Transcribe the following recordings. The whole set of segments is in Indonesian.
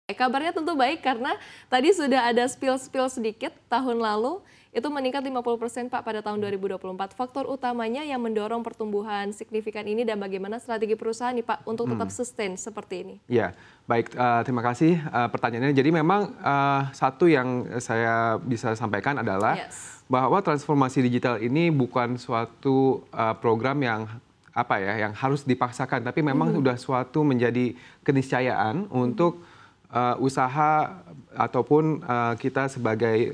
Kabarnya tentu baik karena tadi sudah ada spill-spill sedikit tahun lalu itu meningkat 50% Pak pada tahun 2024. Faktor utamanya yang mendorong pertumbuhan signifikan ini dan bagaimana strategi perusahaan nih Pak untuk tetap sustain seperti ini? Ya, baik. Terima kasih pertanyaannya. Jadi memang satu yang saya bisa sampaikan adalah bahwa transformasi digital ini bukan suatu program yang yang harus dipaksakan, tapi memang sudah suatu menjadi keniscayaan untuk usaha ataupun kita sebagai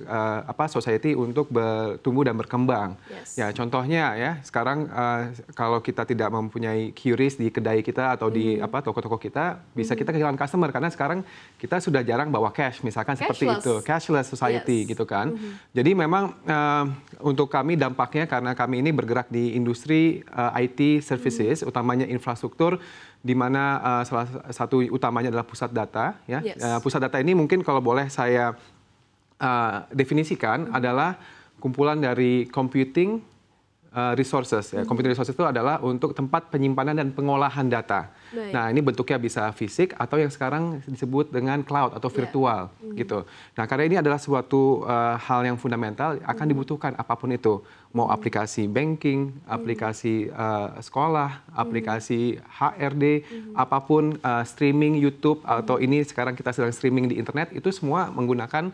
society untuk bertumbuh dan berkembang. Ya, contohnya ya sekarang kalau kita tidak mempunyai QRIS di kedai kita atau di toko-toko kita, bisa kita kehilangan customer karena sekarang kita sudah jarang bawa cash, misalkan seperti itu, cashless society gitu kan. Jadi memang untuk kami dampaknya karena kami ini bergerak di industri IT services, utamanya infrastruktur, di mana salah satu utamanya adalah pusat data. Ya. Pusat data ini mungkin kalau boleh saya definisikan adalah kumpulan dari computing resources. Ya. Computing resources itu adalah untuk tempat penyimpanan dan pengolahan data. Nah, ini bentuknya bisa fisik atau yang sekarang disebut dengan cloud atau virtual gitu. Nah, karena ini adalah suatu hal yang fundamental akan dibutuhkan apapun itu. Mau aplikasi banking, aplikasi sekolah, aplikasi HRD, apapun streaming YouTube atau ini sekarang kita sedang streaming di internet, itu semua menggunakan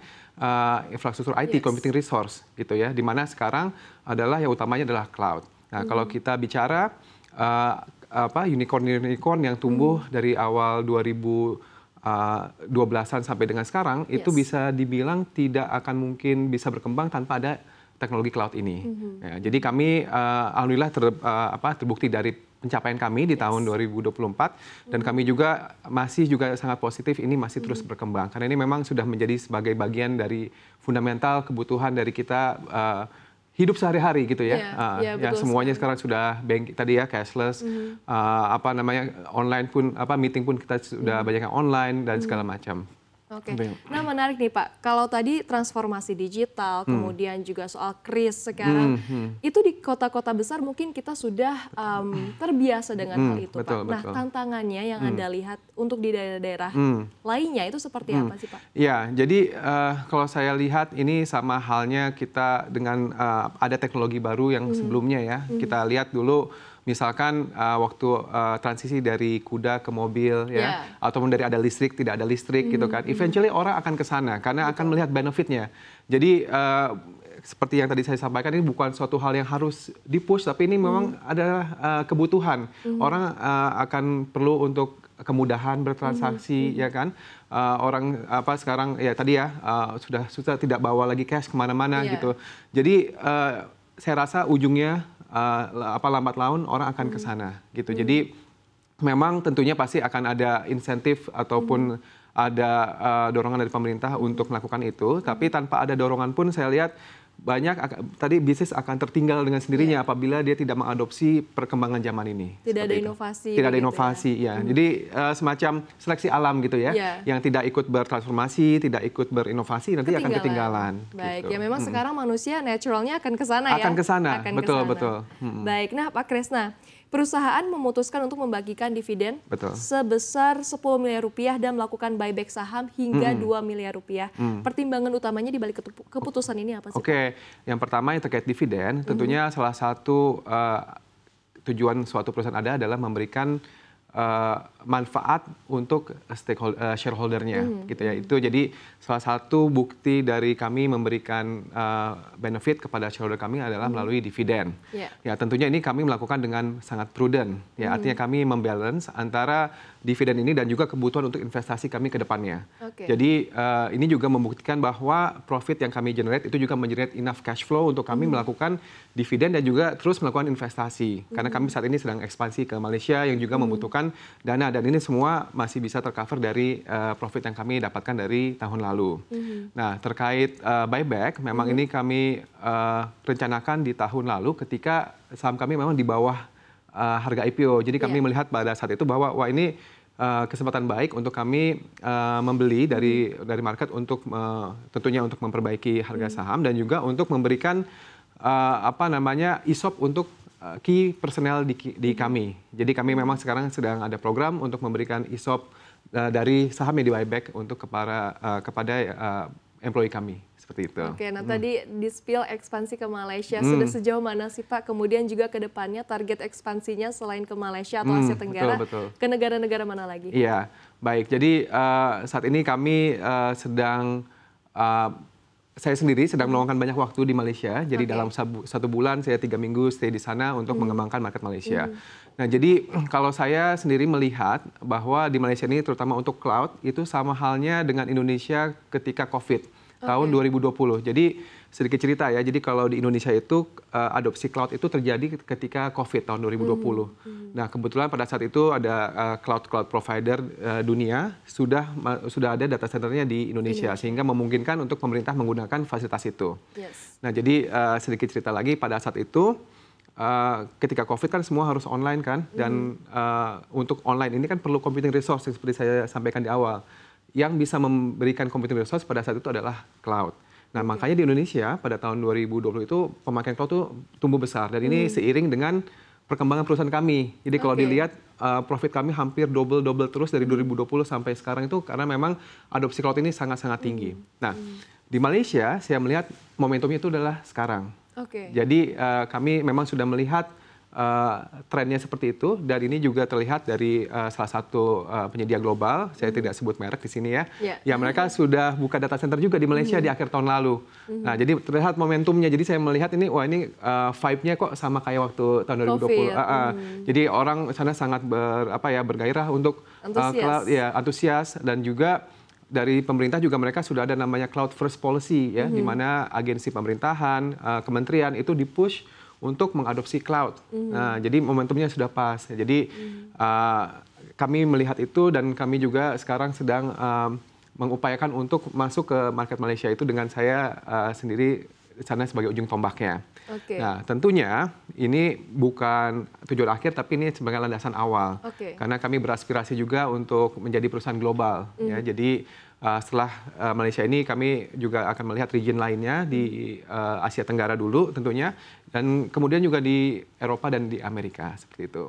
infrastruktur IT, computing resource gitu ya. Di mana sekarang adalah yang utamanya adalah cloud. Nah, kalau kita bicara unicorn yang tumbuh dari awal 2012-an sampai dengan sekarang, itu bisa dibilang tidak akan mungkin bisa berkembang tanpa ada teknologi cloud ini. Ya, jadi kami alhamdulillah terbukti dari pencapaian kami di tahun 2024 dan kami juga masih sangat positif ini masih terus berkembang karena ini memang sudah menjadi sebagai bagian dari fundamental kebutuhan dari kita hidup sehari-hari gitu ya. Ya semuanya sekarang sudah bank tadi ya cashless, online pun meeting pun kita sudah banyak yang online dan segala macam. Oke. Nah, menarik nih Pak. Kalau tadi transformasi digital, kemudian juga soal kris sekarang, itu di kota-kota besar mungkin kita sudah terbiasa dengan hal itu, Pak. Nah, tantangannya yang Anda lihat untuk di daerah-daerah lainnya itu seperti apa sih, Pak? Ya, jadi kalau saya lihat ini sama halnya kita dengan ada teknologi baru yang sebelumnya ya. Kita lihat dulu misalkan waktu transisi dari kuda ke mobil ya, ataupun dari ada listrik tidak ada listrik gitu kan, eventually orang akan ke sana karena akan melihat benefitnya. Jadi seperti yang tadi saya sampaikan ini bukan suatu hal yang harus dipush, tapi ini memang adalah kebutuhan. Orang akan perlu untuk kemudahan bertransaksi ya kan. Orang sekarang ya tadi ya sudah tidak bawa lagi cash kemana-mana gitu. Jadi saya rasa ujungnya lambat laun orang akan ke sana gitu. Jadi memang tentunya pasti akan ada insentif ataupun ada dorongan dari pemerintah untuk melakukan itu, tapi tanpa ada dorongan pun saya lihat banyak tadi bisnis akan tertinggal dengan sendirinya apabila dia tidak mengadopsi perkembangan zaman ini. Tidak ada inovasi. Tidak ada inovasi ya. Jadi semacam seleksi alam gitu ya, yang tidak ikut bertransformasi, tidak ikut berinovasi nanti akan ketinggalan. Baik, gitu. ya memang sekarang manusia naturalnya akan ke sana ya. Akan ke sana, betul. Baik, nah Pak Kresna, perusahaan memutuskan untuk membagikan dividen sebesar 10 miliar rupiah dan melakukan buyback saham hingga 2 miliar rupiah. Pertimbangan utamanya di balik keputusan ini apa sih? Oke, yang pertama yang terkait dividen, tentunya salah satu tujuan suatu perusahaan adalah memberikan manfaat untuk shareholder-nya gitu ya. Itu jadi salah satu bukti dari kami memberikan benefit kepada shareholder kami adalah melalui dividen. Ya, tentunya ini kami melakukan dengan sangat prudent. Ya, artinya kami membalance antara dividen ini dan juga kebutuhan untuk investasi kami ke depannya. Jadi ini juga membuktikan bahwa profit yang kami generate itu juga mengenerate enough cash flow untuk kami melakukan dividen dan juga terus melakukan investasi. Karena kami saat ini sedang ekspansi ke Malaysia yang juga membutuhkan dana dan ini semua masih bisa tercover dari profit yang kami dapatkan dari tahun lalu. Nah, terkait buyback, memang ini kami rencanakan di tahun lalu ketika saham kami memang di bawah harga IPO. Jadi kami melihat pada saat itu bahwa wah ini kesempatan baik untuk kami membeli dari market untuk tentunya untuk memperbaiki harga saham dan juga untuk memberikan ESOP untuk key personnel di kami. Jadi kami memang sekarang sedang ada program untuk memberikan ESOP dari saham yang di buyback untuk kepada employee kami. Seperti itu. Oke, nah tadi di-spill ekspansi ke Malaysia. Sudah sejauh mana sih Pak? Kemudian juga ke depannya target ekspansinya selain ke Malaysia atau Asia Tenggara, betul. ke negara-negara mana lagi? Iya, baik. Jadi saat ini kami saya sendiri sedang meluangkan banyak waktu di Malaysia. Jadi dalam 1 bulan saya 3 minggu stay di sana untuk mengembangkan market Malaysia. Nah, jadi kalau saya sendiri melihat bahwa di Malaysia ini terutama untuk cloud itu sama halnya dengan Indonesia ketika COVID. Tahun 2020. Jadi sedikit cerita ya, jadi kalau di Indonesia itu adopsi cloud itu terjadi ketika COVID tahun 2020. Nah, kebetulan pada saat itu ada cloud provider dunia sudah ada data centernya di Indonesia, sehingga memungkinkan untuk pemerintah menggunakan fasilitas itu. Nah, jadi sedikit cerita lagi, pada saat itu ketika COVID kan semua harus online kan, dan untuk online ini kan perlu computing resource seperti saya sampaikan di awal. Yang bisa memberikan computing resource pada saat itu adalah cloud. Nah, makanya di Indonesia pada tahun 2020 itu pemakaian cloud itu tumbuh besar. Dan ini seiring dengan perkembangan perusahaan kami. Jadi kalau dilihat profit kami hampir double terus dari 2020 sampai sekarang itu karena memang adopsi cloud ini sangat-sangat tinggi. Nah, di Malaysia saya melihat momentumnya itu adalah sekarang. Jadi kami memang sudah melihat trennya seperti itu, dan ini juga terlihat dari salah satu penyedia global, saya tidak sebut merek di sini ya, yang mereka sudah buka data center juga di Malaysia di akhir tahun lalu. Nah, jadi terlihat momentumnya. Jadi saya melihat ini, wah ini vibe-nya kok sama kayak waktu tahun 2020. Jadi orang sana sangat bergairah untuk cloud, ya antusias, dan juga dari pemerintah juga mereka sudah ada namanya cloud first policy ya, di mana agensi pemerintahan, kementerian itu di-push untuk mengadopsi cloud. Nah, jadi momentumnya sudah pas. Jadi kami melihat itu, dan kami juga sekarang sedang mengupayakan untuk masuk ke market Malaysia itu dengan saya sendiri sana sebagai ujung tombaknya. Nah, tentunya ini bukan tujuan akhir, tapi ini sebagai landasan awal. Karena kami beraspirasi juga untuk menjadi perusahaan global. Ya, jadi setelah Malaysia ini kami juga akan melihat region lainnya di Asia Tenggara dulu tentunya, dan kemudian juga di Eropa dan di Amerika seperti itu.